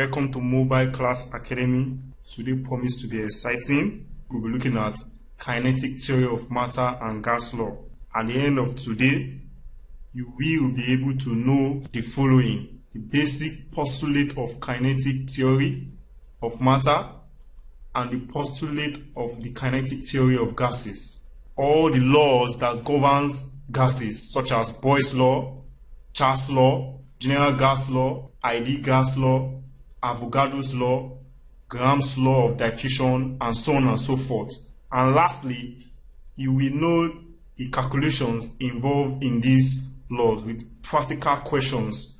Welcome to Mobile Class Academy. Today promised to be exciting. We'll be looking at kinetic theory of matter and gas law. At the end of today, you will be able to know the following: the basic postulate of kinetic theory of matter and the postulate of the kinetic theory of gases. All the laws that governs gases, such as Boyle's law, Charles law, general gas law, ideal gas law, Avogadro's law, Graham's law of diffusion, and so on and so forth. And lastly, you will know the calculations involved in these laws with practical questions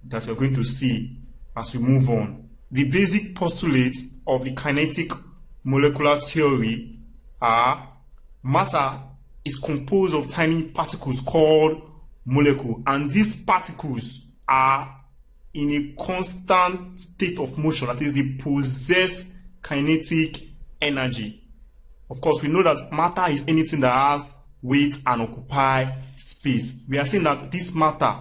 that you're going to see as we move on. The basic postulates of the kinetic molecular theory are: matter is composed of tiny particles called molecules, and these particles are in a constant state of motion, that is, they possess kinetic energy. Of course, we know that matter is anything that has weight and occupy space. We are saying that this matter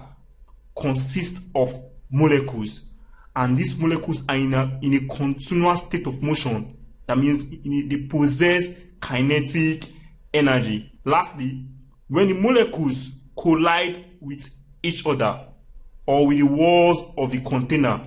consists of molecules, and these molecules are in a continuous state of motion. That means they possess kinetic energy. Lastly, when the molecules collide with each other or with the walls of the container,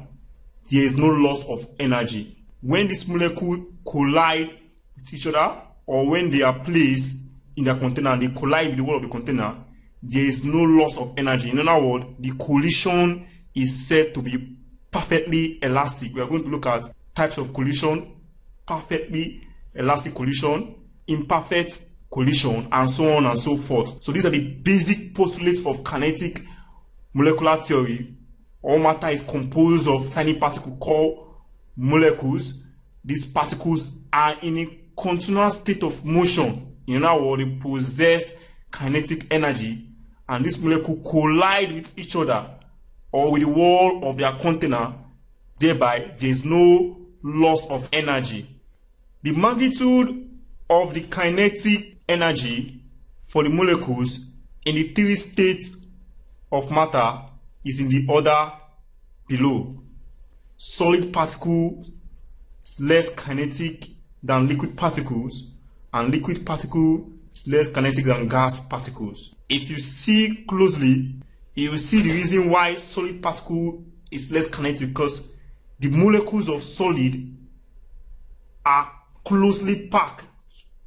there is no loss of energy. When these molecules collide with each other, or when they are placed in the container and they collide with the wall of the container, there is no loss of energy. In other words, the collision is said to be perfectly elastic. We are going to look at types of collision: perfectly elastic collision, imperfect collision, and so on and so forth. So these are the basic postulates of kinetic molecular theory. All matter is composed of tiny particles called molecules. These particles are in a continuous state of motion. In other words, they possess kinetic energy, and these molecules collide with each other or with the wall of their container. Thereby, there is no loss of energy. The magnitude of the kinetic energy for the molecules in the three states of matter is in the order below. Solid particles less kinetic than liquid particles, and liquid particles less kinetic than gas particles. If you see closely, you will see the reason why solid particle is less kinetic, because the molecules of solid are closely packed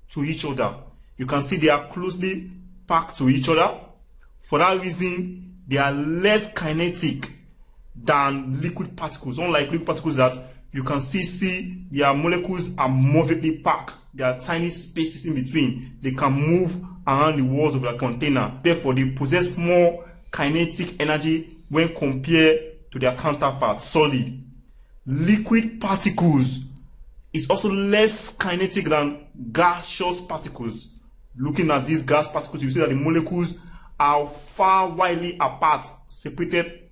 to each other. You can see they are closely packed to each other. For that reason, they are less kinetic than liquid particles. Unlike liquid particles that you can see their molecules are moveably packed. There are tiny spaces in between. They can move around the walls of the container. Therefore, they possess more kinetic energy when compared to their counterpart, solid. Liquid particles is also less kinetic than gaseous particles. Looking at these gas particles, you see that the molecules are far widely apart, separated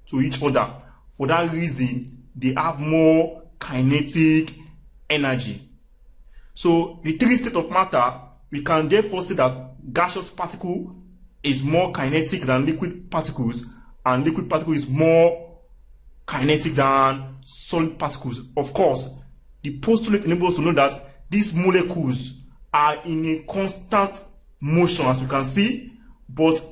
to each other. For that reason, they have more kinetic energy. So the three states of matter, we can therefore say that gaseous particle is more kinetic than liquid particles, and liquid particle is more kinetic than solid particles. Of course, the postulate enables us to know that these molecules are in a constant motion, as you can see, but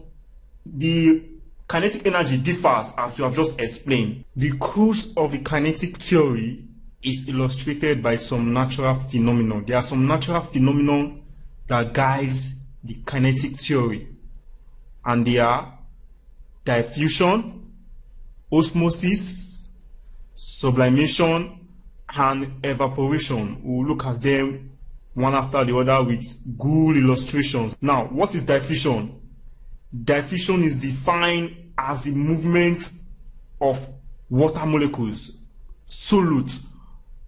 the kinetic energy differs, as you have just explained. The course of the kinetic theory is illustrated by some natural phenomena. There are some natural phenomena that guides the kinetic theory, and they are diffusion, osmosis, sublimation, and evaporation. We'll look at them one after the other with good illustrations. Now, what is diffusion? Diffusion is defined as the movement of water molecules, solute,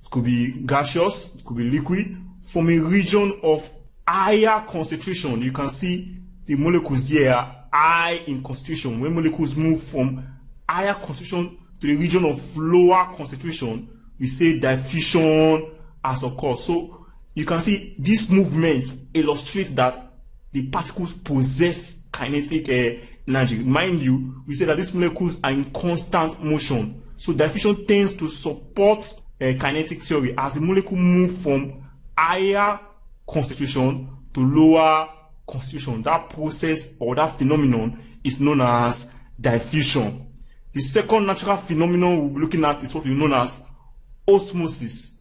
it could be gaseous, it could be liquid, from a region of higher concentration. You can see the molecules here are high in concentration. When molecules move from higher concentration to the region of lower concentration, we say diffusion has occurred. So you can see this movement illustrates that the particles possess kinetic energy. Mind you, we say that these molecules are in constant motion. So diffusion tends to support kinetic theory as the molecule move from higher concentration to lower concentration. That process or that phenomenon is known as diffusion. The second natural phenomenon we'll be looking at is what we know as osmosis.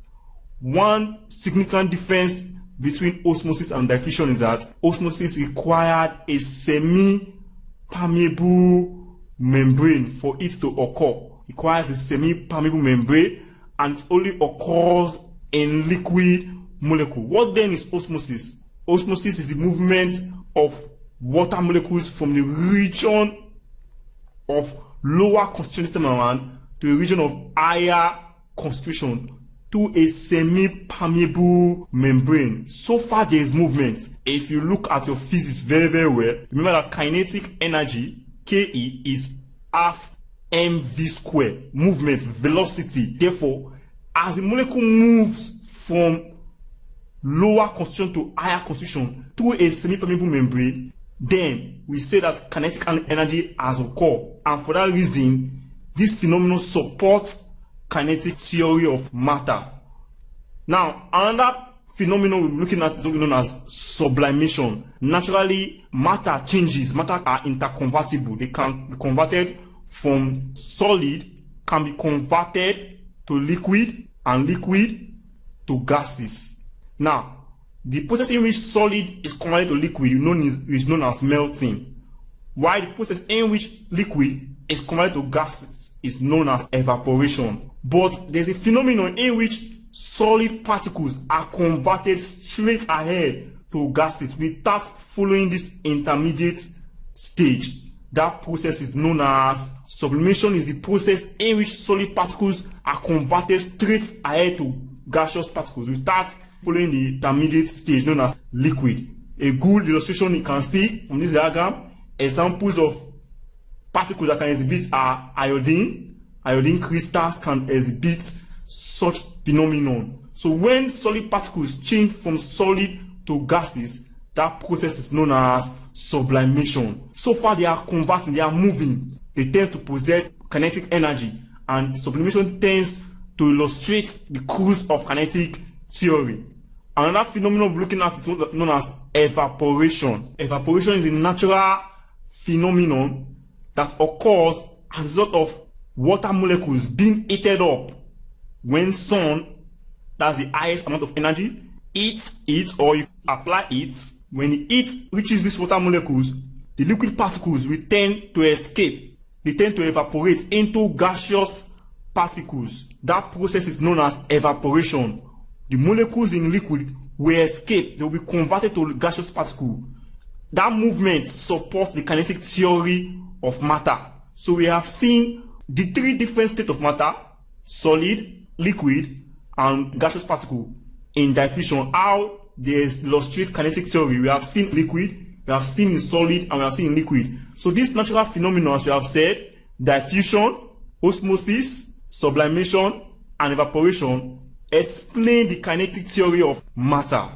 One significant difference between osmosis and diffusion is that osmosis required a semi-permeable membrane for it to occur. It requires a semi-permeable membrane and it only occurs in liquid molecule. What then is osmosis? Osmosis is the movement of water molecules from the region of lower concentration to a region of higher concentration to a semi-permeable membrane. So far there is movement. If you look at your physics very, very well, remember that kinetic energy, Ke, is half mv squared. Movement, velocity. Therefore, as the molecule moves from lower concentration to higher concentration through a semi-permeable membrane, then we say that kinetic energy has occurred. And for that reason, this phenomenon supports kinetic theory of matter. Now, another phenomenon we're looking at is what we know as sublimation. Naturally, matter changes. Matter are interconvertible. They can be converted from solid, can be converted to liquid, and liquid to gases. Now, the process in which solid is converted to liquid is known as melting, while the process in which liquid is converted to gases is known as evaporation. But there's a phenomenon in which solid particles are converted straight ahead to gases without following this intermediate stage. That process is known as sublimation. Is the process in which solid particles are converted straight ahead to gaseous particles without following the intermediate stage known as liquid. A good illustration you can see from this diagram, examples of particles that can exhibit are iodine. Iodine crystals can exhibit such phenomenon. So when solid particles change from solid to gases, that process is known as sublimation. So far they are converting, they are moving. They tend to possess kinetic energy, and sublimation tends to illustrate the cruise of kinetic theory. Another phenomenon we're looking at is known as evaporation. Evaporation is a natural phenomenon that occurs as a result of water molecules being heated up when sun, that's the highest amount of energy, heats it, or you apply it. When the heat reaches these water molecules, the liquid particles will tend to escape. They tend to evaporate into gaseous particles. That process is known as evaporation. The molecules in liquid will escape. They will be converted to gaseous particles. That movement supports the kinetic theory of matter. So we have seen the three different states of matter: solid, liquid, and gaseous particle in diffusion. How they illustrate kinetic theory. We have seen liquid, we have seen solid, and we have seen liquid. So these natural phenomena, as we have said, diffusion, osmosis, sublimation, and evaporation, explain the kinetic theory of matter.